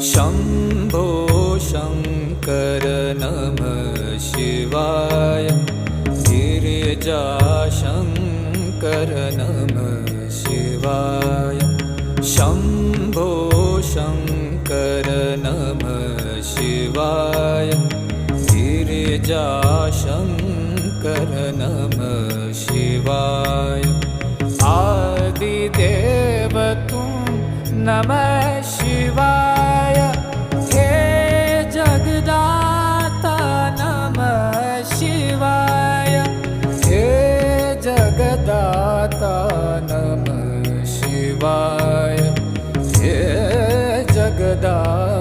शम्भो शङ्कर नमः शिवाय। गिरिजाशङ्कर नमः शिवाय। शम्भो शङ्कर नमः शिवाय। गिरिजाशङ्कर नमः शिवाय। आदिदेव तुम नमः शिवाय। हे जगदाता नमः शिवाय। हे जगदाता नमः शिवाय। हे जगदाता